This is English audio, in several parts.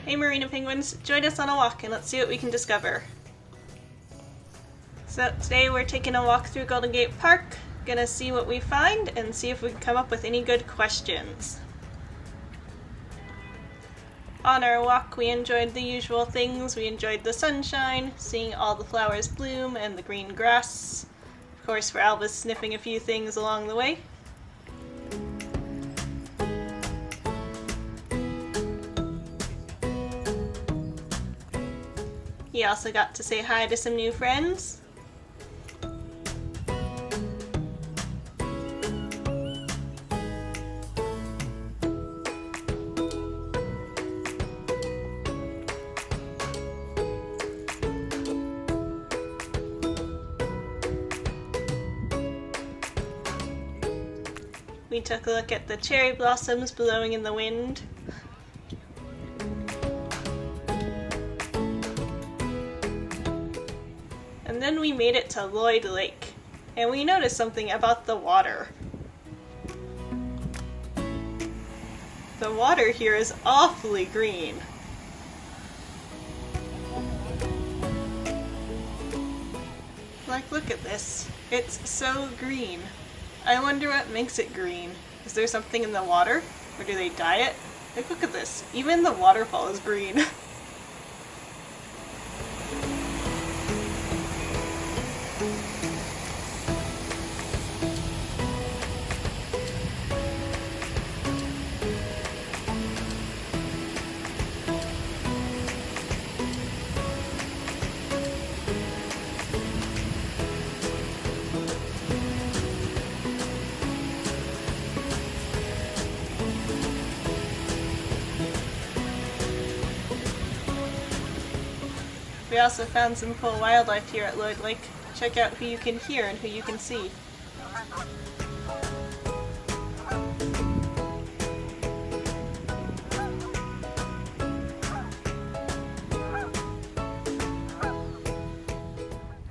Hey Marina penguins, join us on a walk and let's see what we can discover. So today we're taking a walk through Golden Gate Park, gonna see what we find and see if we can come up with any good questions. On our walk we enjoyed the usual things. We enjoyed the sunshine, seeing all the flowers bloom and the green grass. Of course, for Albus sniffing a few things along the way. He also got to say hi to some new friends. We took a look at the cherry blossoms blowing in the wind. And then we made it to Lloyd Lake, and we noticed something about the water. The water here is awfully green. Like, look at this. It's so green. I wonder what makes it green. Is there something in the water? Or do they dye it? Like, look at this. Even the waterfall is green. We also found some cool wildlife here at Lloyd Lake. Check out who you can hear and who you can see.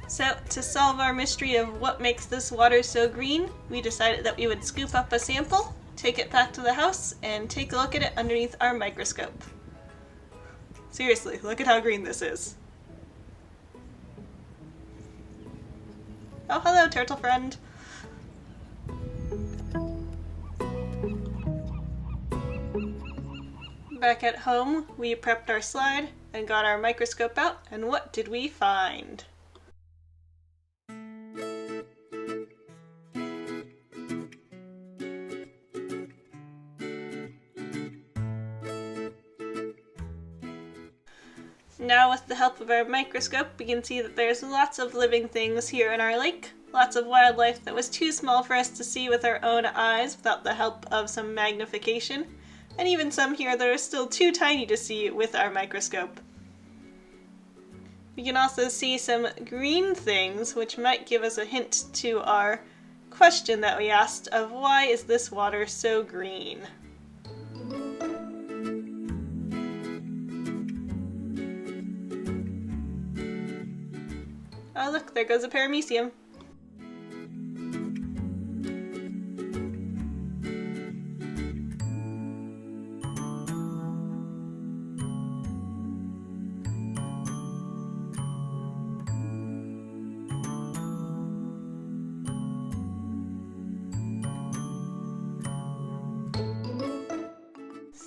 So, to solve our mystery of what makes this water so green, we decided that we would scoop up a sample, take it back to the house, and take a look at it underneath our microscope. Seriously, look at how green this is. Oh, hello, turtle friend. Back at home, we prepped our slide and got our microscope out, and what did we find? Now with the help of our microscope, we can see that there's lots of living things here in our lake, lots of wildlife that was too small for us to see with our own eyes without the help of some magnification, and even some here that are still too tiny to see with our microscope. We can also see some green things, which might give us a hint to our question that we asked of why is this water so green? Oh look, there goes a paramecium.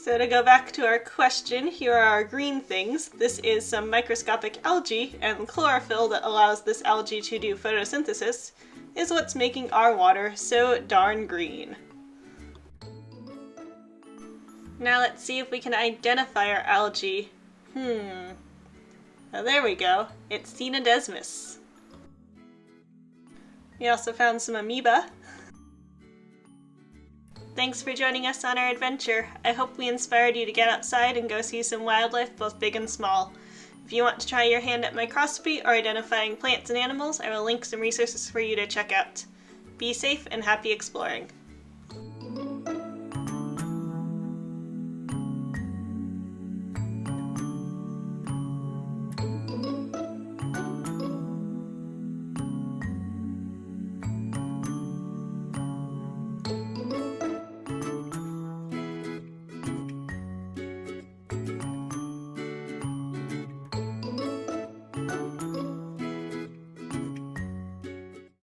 So to go back to our question, here are our green things. This is some microscopic algae, and chlorophyll that allows this algae to do photosynthesis is what's making our water so darn green. Now let's see if we can identify our algae. Now there we go. It's Desmus. We also found some amoeba. Thanks for joining us on our adventure. I hope we inspired you to get outside and go see some wildlife, both big and small. If you want to try your hand at microscopy or identifying plants and animals, I will link some resources for you to check out. Be safe and happy exploring.